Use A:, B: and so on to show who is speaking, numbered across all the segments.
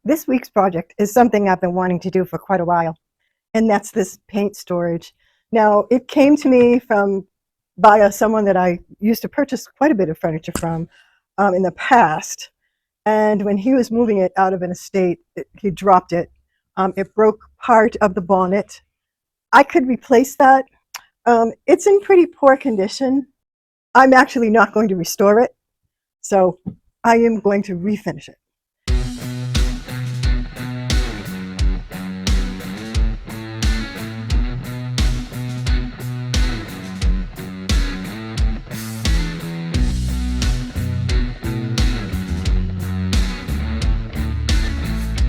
A: This week's project is something I've been wanting to do for quite a while, and that's this paint storage. Now, it came to me from by someone that I used to purchase quite a bit of furniture from in the past. And when he was moving it out of an estate, he dropped it. It broke part of the bonnet. I could replace that. It's in pretty poor condition. I'm actually not going to restore it, so I am going to refinish it.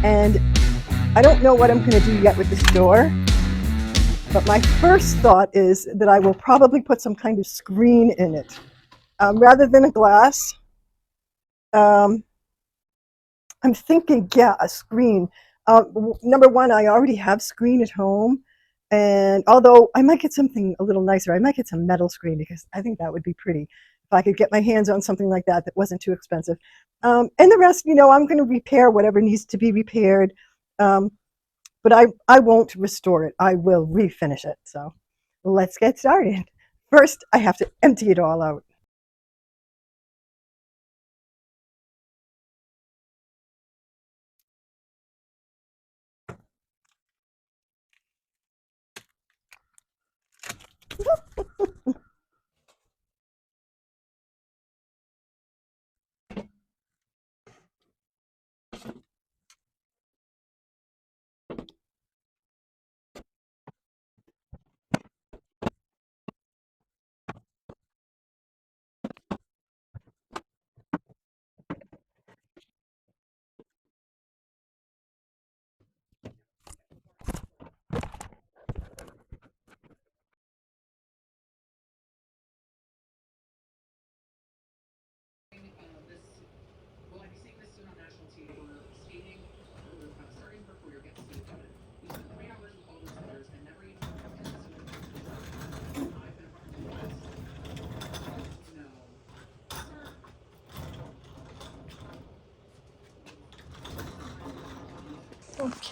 A: And I don't know what I'm going to do yet with this door, but my first thought is that I will probably put some kind of screen in it. Rather than a glass, I'm thinking, yeah, a screen. Number one, I already have screen at home, and although I might get something a little nicer, I might get some metal screen because I think that would be pretty. If I could get my hands on something like that that wasn't too expensive. And the rest, I'm going to repair whatever needs to be repaired. But I won't restore it. I will refinish it. So let's get started. First, I have to empty it all out.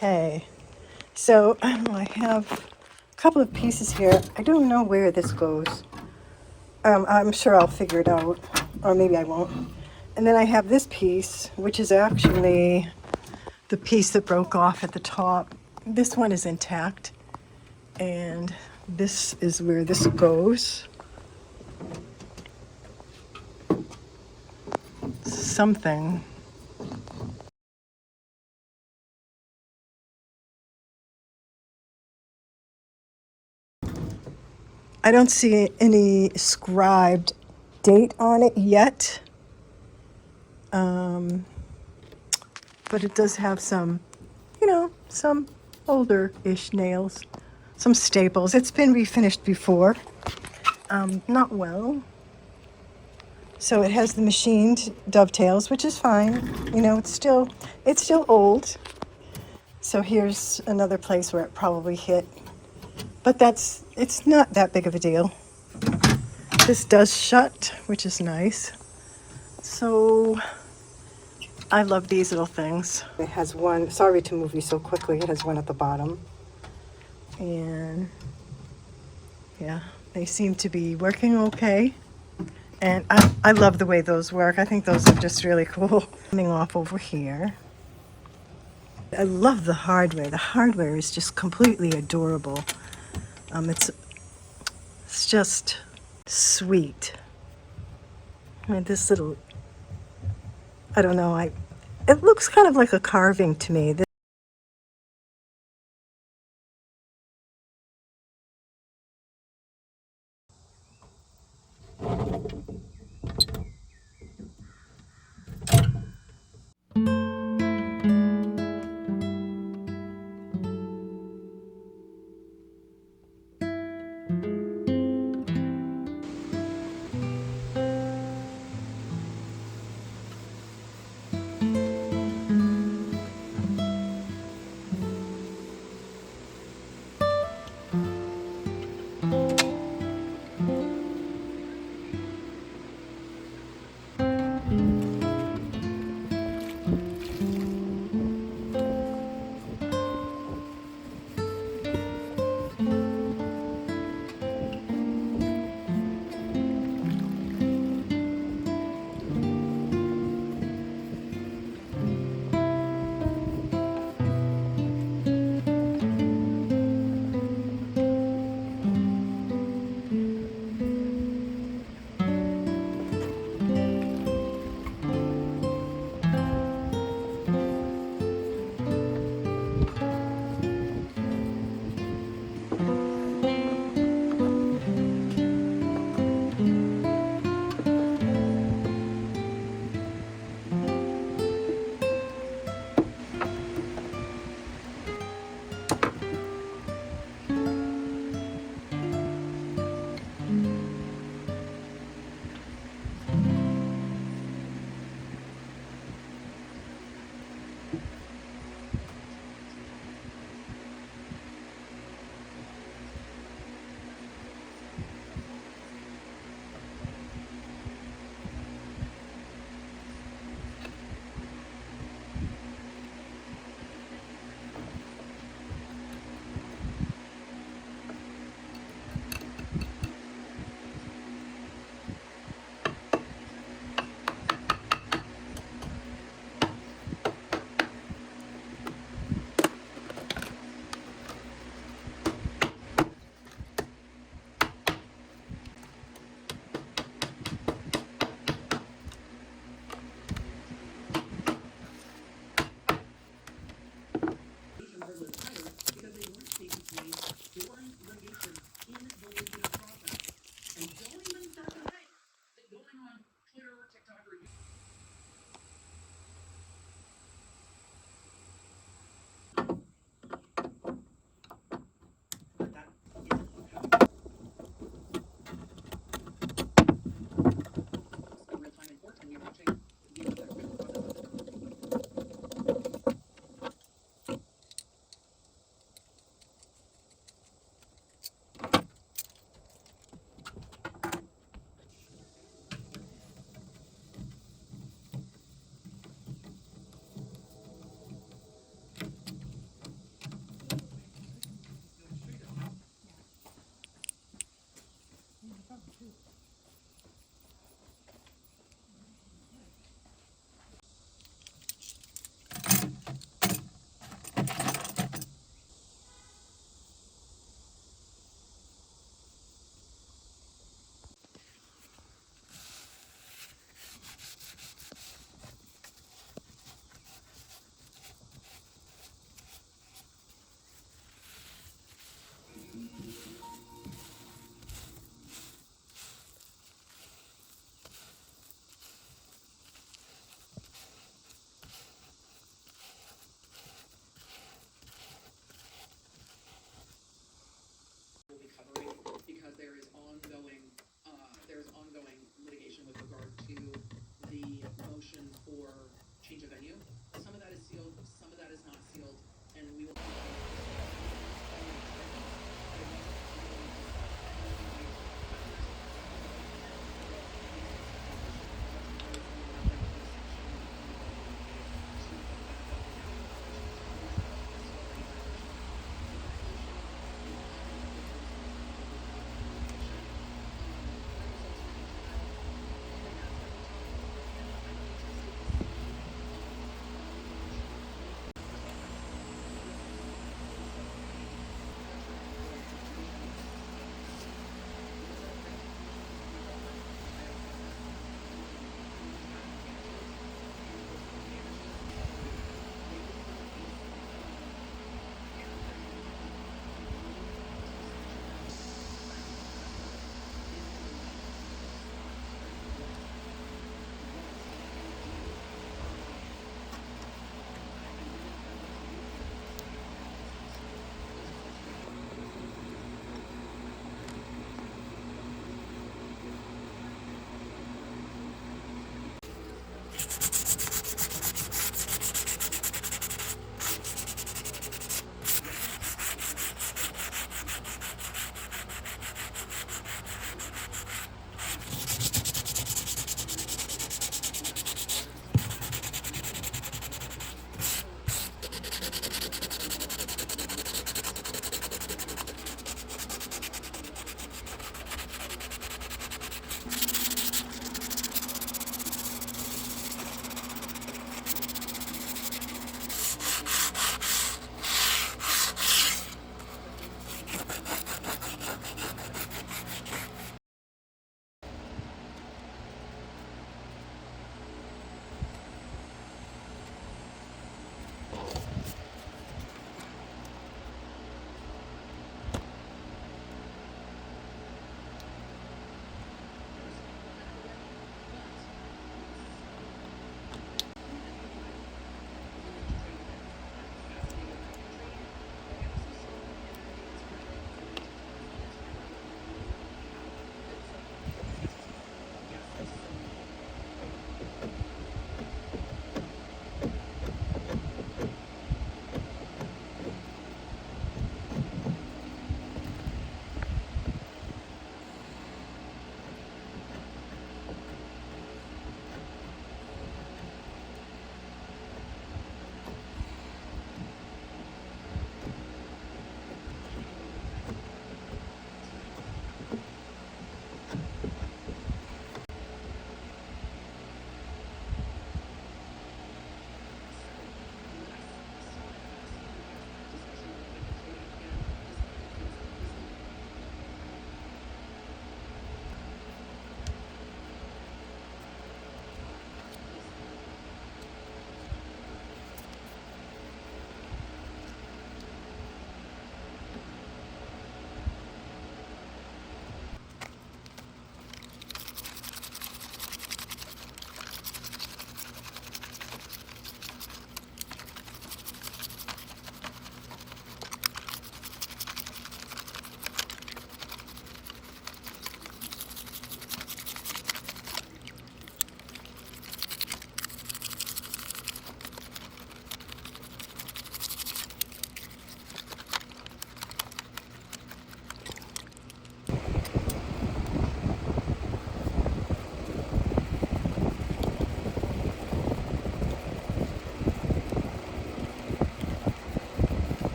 A: Okay, so I have a couple of pieces here. I don't know where this goes. I'm sure I'll figure it out, or maybe I won't. And then I have this piece, which is actually the piece that broke off at the top. This one is intact, and this is where this goes. Something. I don't see any scribed date on it yet, but it does have some, some older-ish nails, some staples. It's been refinished before, not well. So it has the machined dovetails, which is fine. It's still old. So here's another place where it probably hit, but it's not that big of a deal. This does shut, which is nice. So I love these little things. It has one, sorry to move you so quickly, it has one at the bottom. And yeah, they seem to be working okay. And I love the way those work. I think those are just really cool. Coming off over here. I love the hardware. The hardware is just completely adorable. It's just sweet. And this little, I don't know, it looks kind of like a carving to me.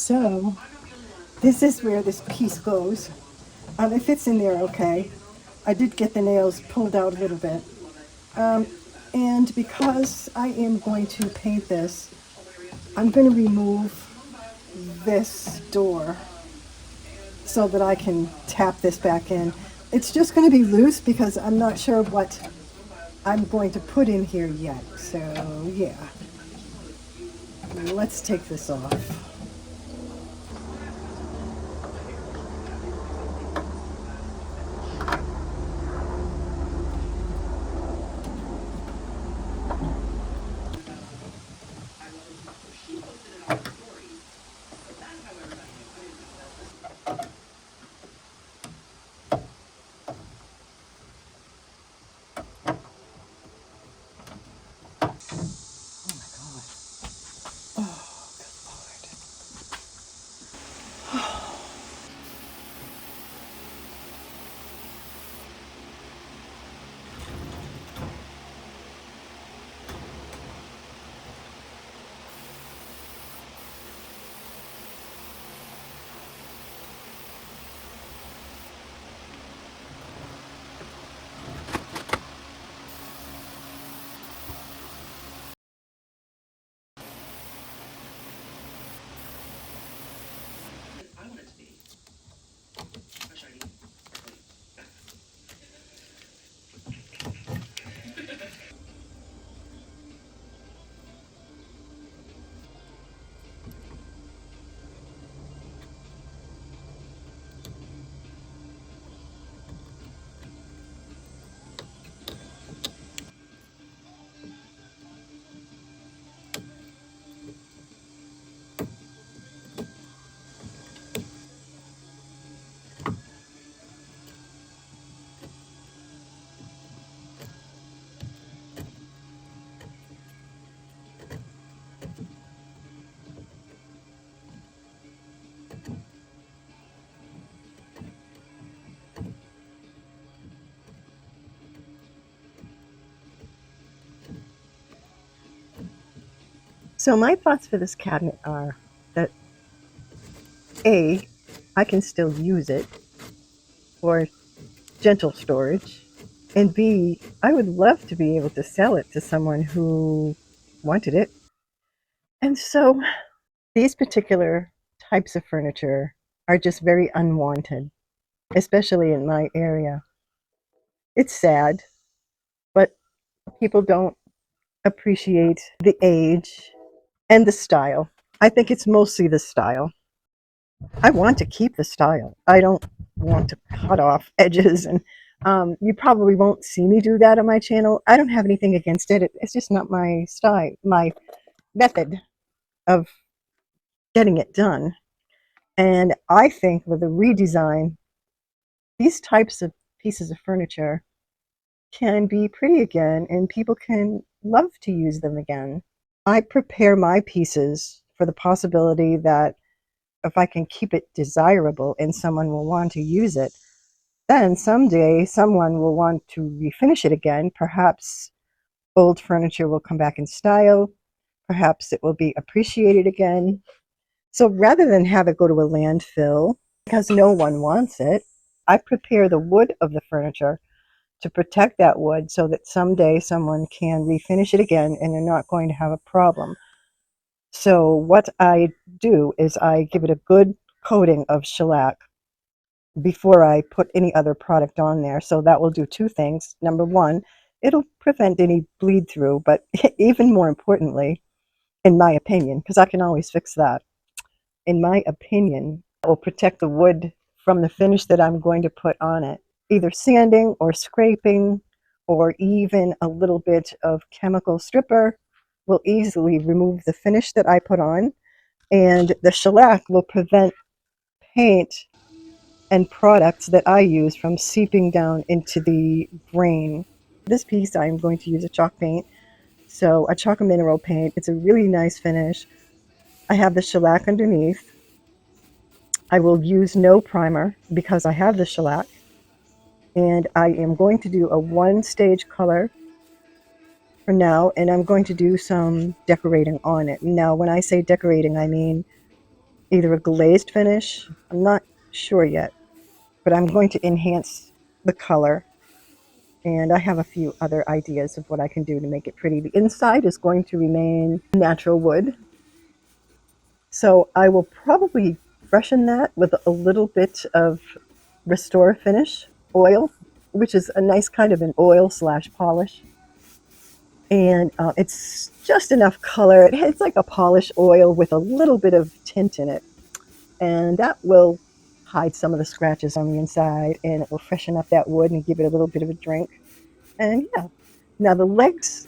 A: So this is where this piece goes. It fits in there okay. I did get the nails pulled out a little bit. And because I am going to paint this, I'm going to remove this door so that I can tap this back in. It's just going to be loose because I'm not sure what I'm going to put in here yet. So yeah, let's take this off. So my thoughts for this cabinet are that A, I can still use it for gentle storage, and B, I would love to be able to sell it to someone who wanted it. And so these particular types of furniture are just very unwanted, especially in my area. It's sad, but people don't appreciate the age and the style. I think it's mostly the style. I want to keep the style. I don't want to cut off edges, and you probably won't see me do that on my channel. I don't have anything against it. It's just not my style, my method of getting it done. And I think with a redesign, these types of pieces of furniture can be pretty again, and people can love to use them again. I prepare my pieces for the possibility that if I can keep it desirable and someone will want to use it, then someday someone will want to refinish it again. Perhaps old furniture will come back in style. Perhaps it will be appreciated again. So rather than have it go to a landfill because no one wants it, I prepare the wood of the furniture to protect that wood so that someday someone can refinish it again and they're not going to have a problem. So what I do is I give it a good coating of shellac before I put any other product on there. So that will do two things. Number one, it'll prevent any bleed through, but even more importantly, in my opinion, because I can always fix that, in my opinion, it will protect the wood from the finish that I'm going to put on it. Either sanding or scraping or even a little bit of chemical stripper will easily remove the finish that I put on, and the shellac will prevent paint and products that I use from seeping down into the grain. This piece I'm going to use a chalk paint, so a chalk mineral paint. It's a really nice finish. I have the shellac underneath. I will use no primer because I have the shellac, and I am going to do a one-stage color for now, and I'm going to do some decorating on it. Now, when I say decorating, I mean either a glazed finish. I'm not sure yet, but I'm going to enhance the color. And I have a few other ideas of what I can do to make it pretty. The inside is going to remain natural wood. So I will probably freshen that with a little bit of Restore Finish oil, which is a nice kind of an oil slash polish. And it's just enough color. It's like a polish oil with a little bit of tint in it. And that will hide some of the scratches on the inside, and it will freshen up that wood and give it a little bit of a drink. And yeah, now the legs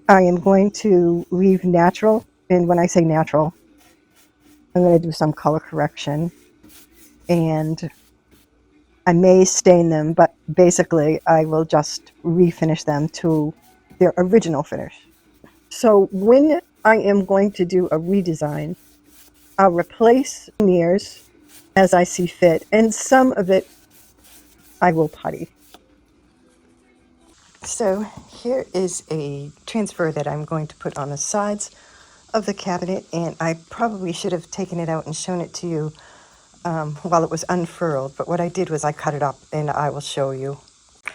A: I am going to leave natural. And when I say natural, I'm going to do some color correction. And I may stain them, but basically I will just refinish them to their original finish. So when I am going to do a redesign, I'll replace veneers as I see fit, and some of it I will putty. So here is a transfer that I'm going to put on the sides of the cabinet, and I probably should have taken it out and shown it to you while it was unfurled, but what I did was I cut it up, and I will show you.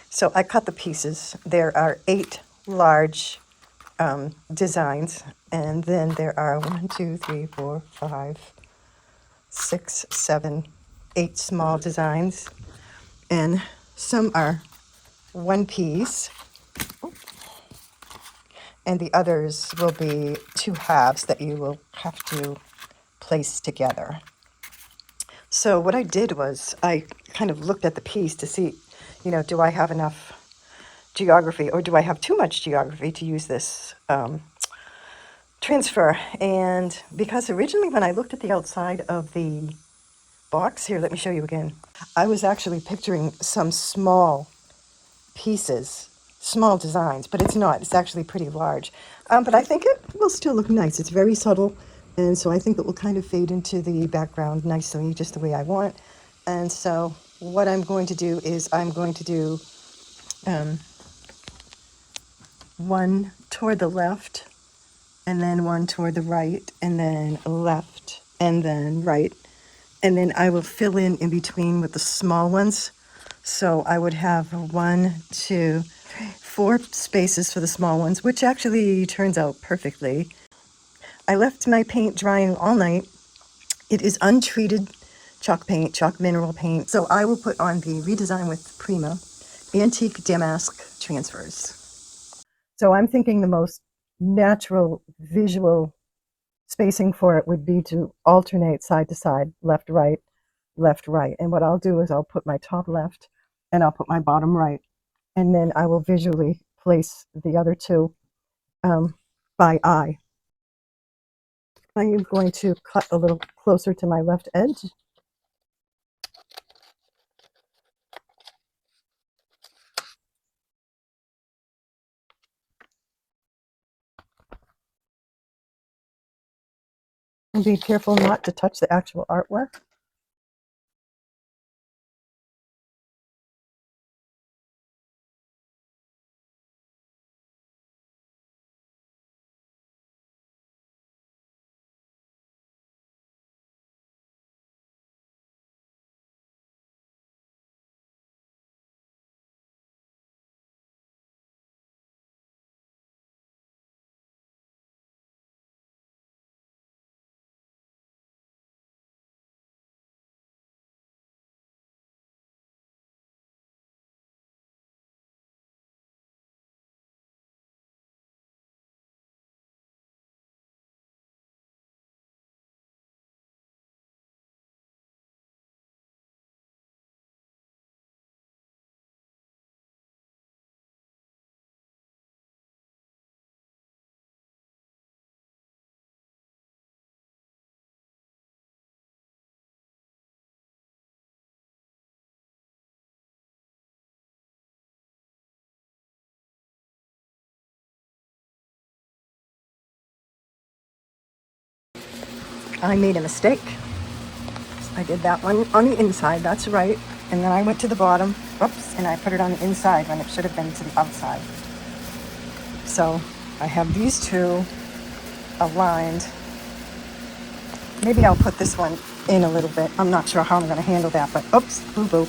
A: So I cut the pieces. There are 8 large designs, and then there are 1, 2, 3, 4, 5, 6, 7, 8 small designs, and some are one piece, and the others will be 2 halves that you will have to place together. So what I did was I kind of looked at the piece to see, do I have enough geography, or do I have too much geography to use this transfer? And because originally when I looked at the outside of the box, here, let me show you again, I was actually picturing some small pieces, small designs, but it's not. It's actually pretty large. But I think it will still look nice. It's very subtle, and so I think it will kind of fade into the background nicely, just the way I want. And so what I'm going to do is I'm going to do one toward the left, and then one toward the right, and then left, and then right. And then I will fill in between with the small ones. So I would have 1, 2, 4 spaces for the small ones, which actually turns out perfectly. I left my paint drying all night. It is untreated chalk paint, chalk mineral paint. So I will put on the Redesign with Prima Antique Damask transfers. So I'm thinking the most natural visual spacing for it would be to alternate side to side, left, right, left, right. And what I'll do is I'll put my top left and I'll put my bottom right. And then I will visually place the other 2 by eye. I am going to cut a little closer to my left edge. And be careful not to touch the actual artwork. I made a mistake. I did that one on the inside, that's right. And then I went to the bottom, whoops, and I put it on the inside when it should have been to the outside. So I have these 2 aligned. Maybe I'll put this one in a little bit. I'm not sure how I'm going to handle that, but oops, boo-boo.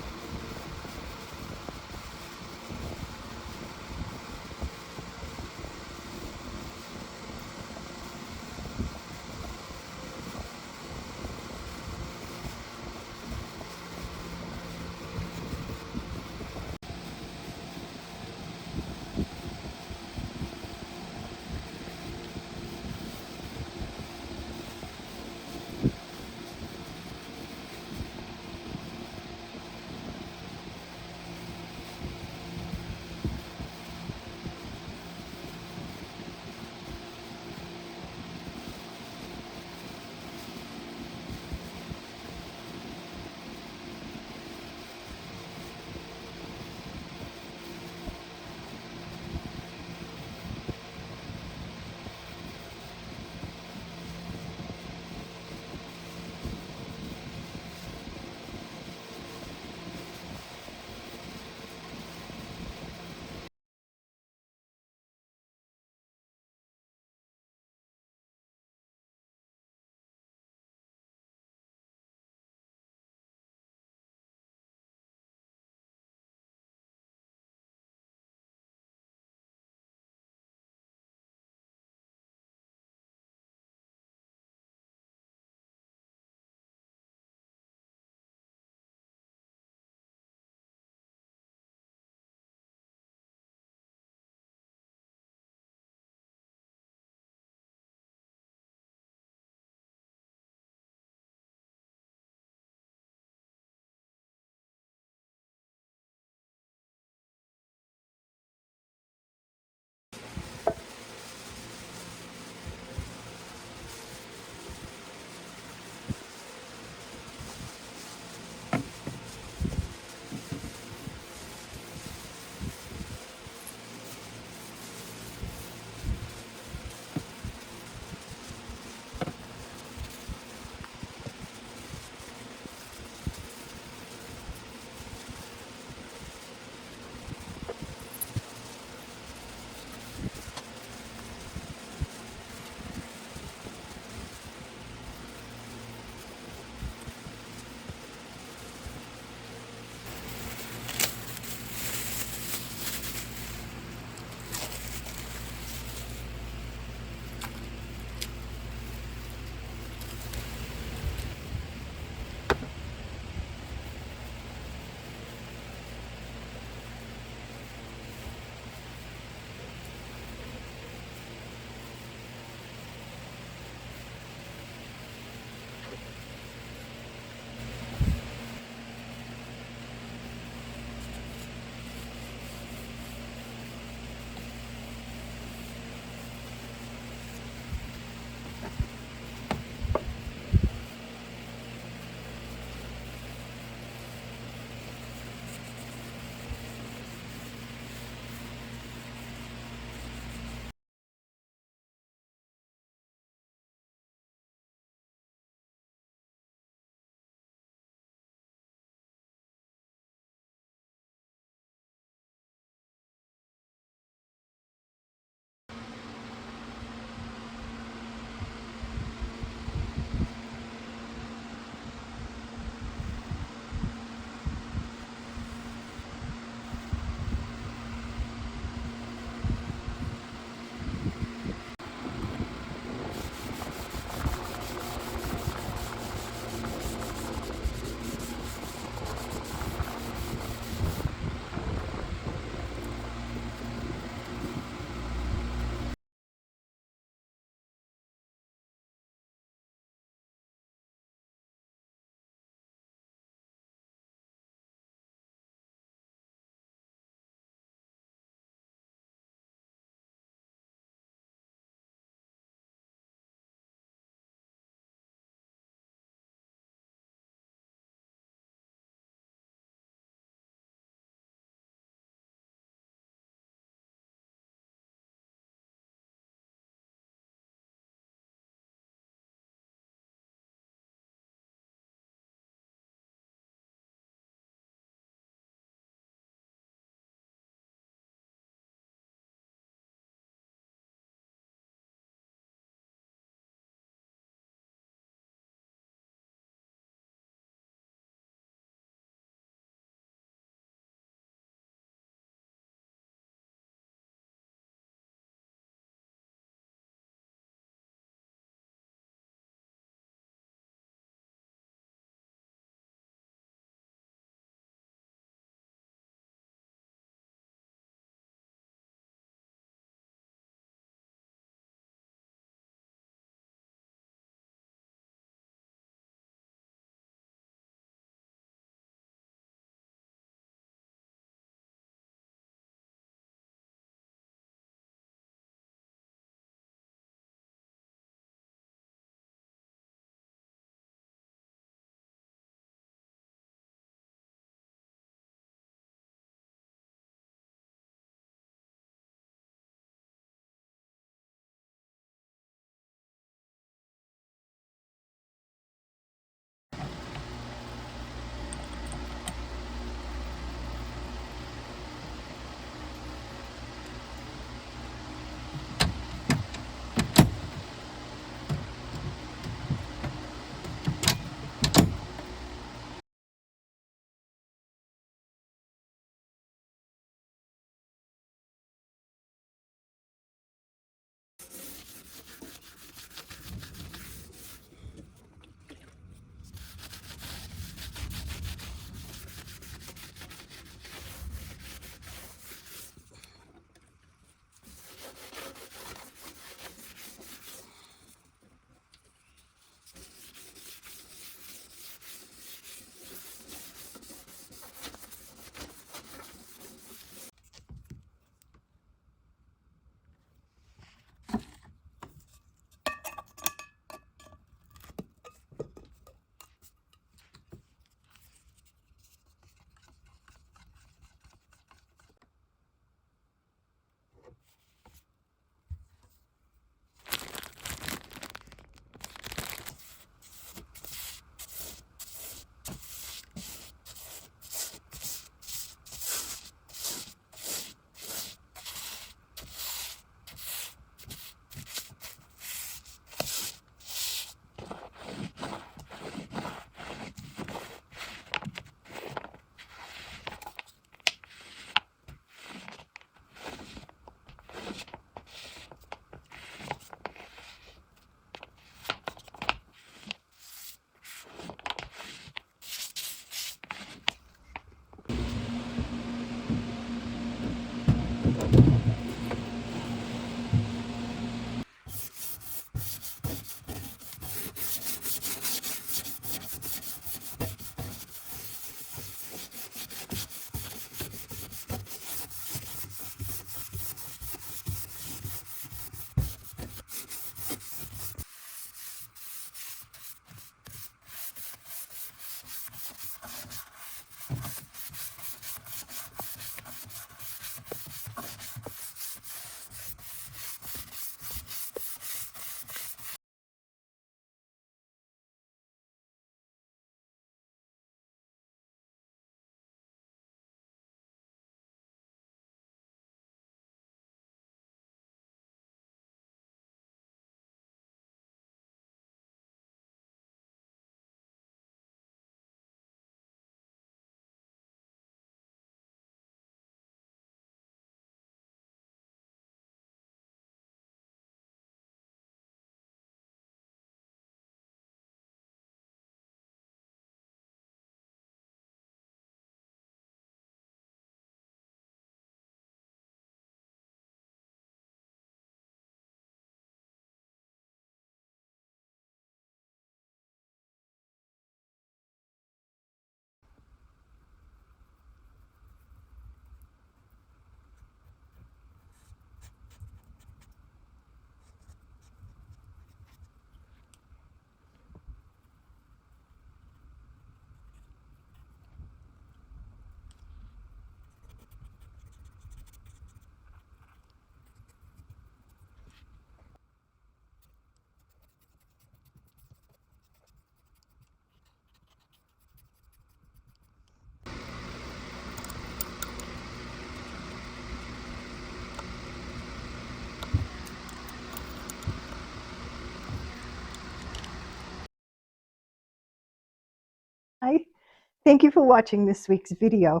A: Thank you for watching this week's video.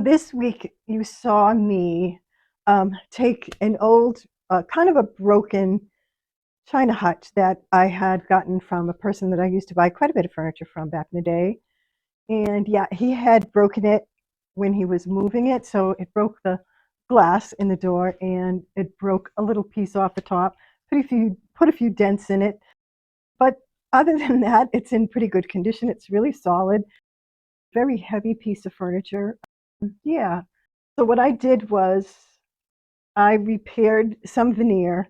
A: This week, you saw me take an old, kind of a broken china hutch that I had gotten from a person that I used to buy quite a bit of furniture from back in the day. And yeah, he had broken it when he was moving it, so it broke the glass in the door and it broke a little piece off the top. Put a few dents in it, but other than that, it's in pretty good condition. It's really solid. Very heavy piece of furniture. Yeah. So what I did was I repaired some veneer.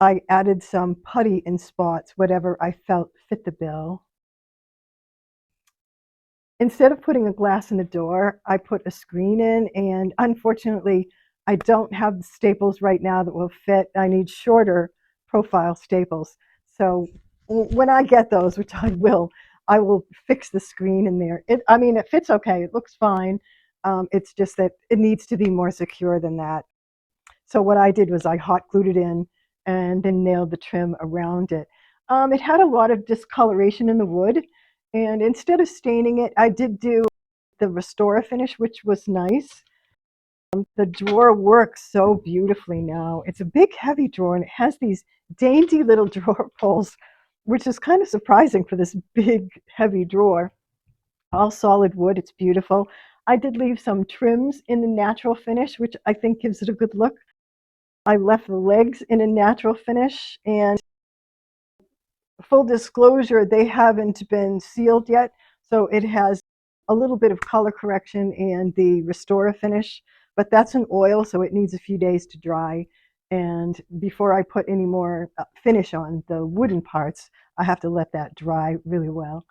A: I added some putty in spots, whatever I felt fit the bill. Instead of putting a glass in the door, I put a screen in, and unfortunately, I don't have the staples right now that will fit. I need shorter profile staples. So when I get those, which I will fix the screen in there. I mean, it fits okay. It looks fine. It's just that it needs to be more secure than that. So what I did was I hot glued it in and then nailed the trim around it. It had a lot of discoloration in the wood, and instead of staining it, I did do the Restore finish, which was nice. The drawer works so beautifully now. It's a big, heavy drawer, and it has these dainty little drawer pulls, which is kind of surprising for this big, heavy drawer. All solid wood. It's beautiful. I did leave some trims in the natural finish, which I think gives it a good look. I left the legs in a natural finish, and full disclosure, they haven't been sealed yet, so it has a little bit of color correction and the Restore finish, but that's an oil, so it needs a few days to dry. And before I put any more finish on the wooden parts, I have to let that dry really well.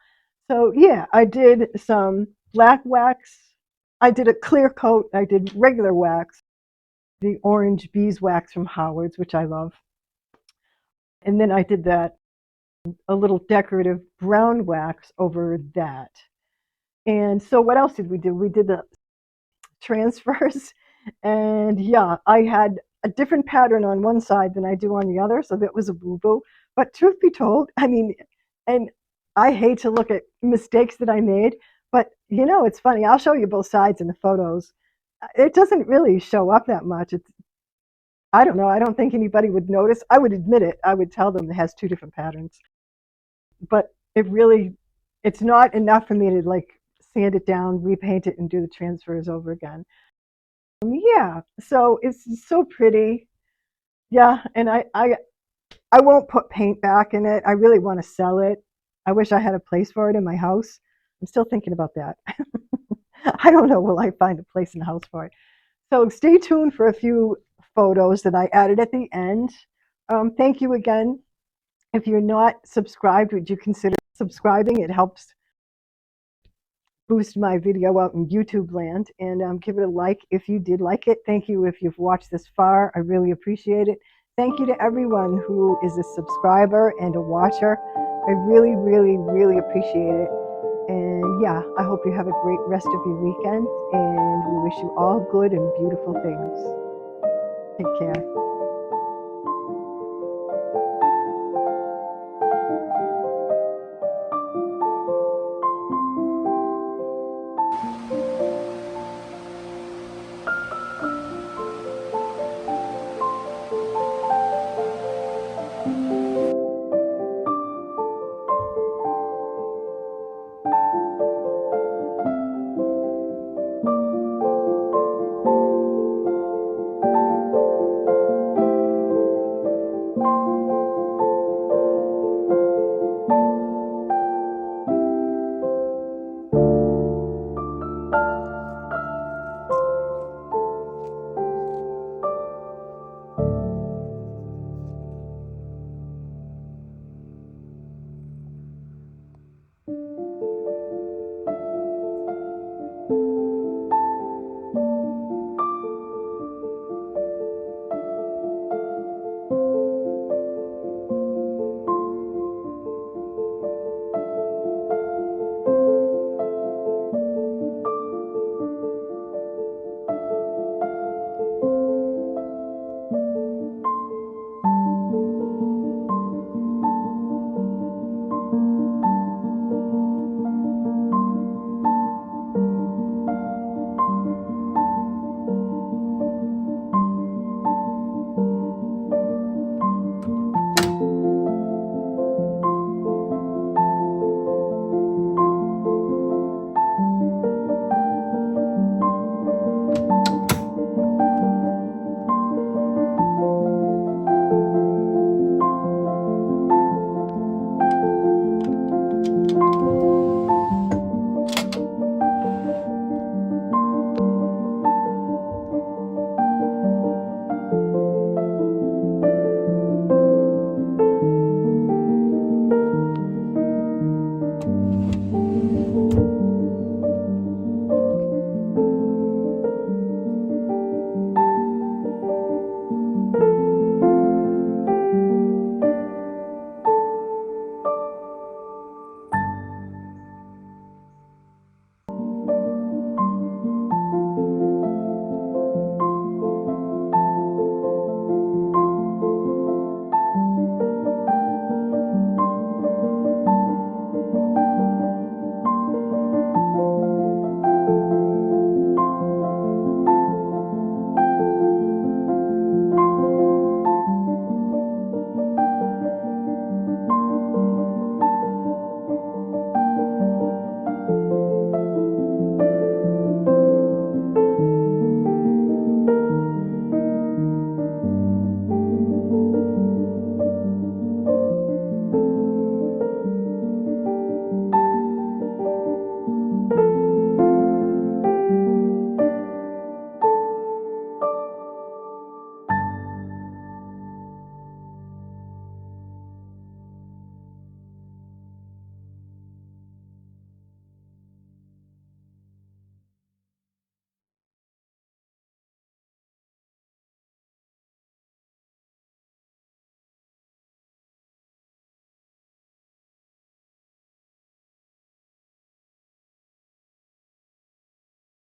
A: So yeah, I did some black wax. I did a clear coat. I did regular wax, the orange beeswax from Howard's, which I love. And then I did that, a little decorative brown wax over that. And so what else did we do? We did the transfers. And yeah, I had a different pattern on one side than I do on the other. So that was a boo-boo. But truth be told, I mean, and I hate to look at mistakes that I made, but it's funny. I'll show you both sides in the photos. It doesn't really show up that much. I don't know. I don't think anybody would notice. I would admit it. I would tell them it has two different patterns. But it's not enough for me to like sand it down, repaint it, and do the transfers over again. Yeah, so it's so pretty. Yeah, and I won't put paint back in it. I really want to sell it. I wish I had a place for it in my house. I'm still thinking about that. I don't know, will I find a place in the house for it? So stay tuned for a few photos that I added at the end. Thank you again. If you're not subscribed, would you consider subscribing? It helps boost my video out in YouTube land, and give it a like if you did like it. Thank you if you've watched this far. I really appreciate it. Thank you to everyone who is a subscriber and a watcher. I really, really, really appreciate it. And yeah, I hope you have a great rest of your weekend, and we wish you all good and beautiful things. Take care.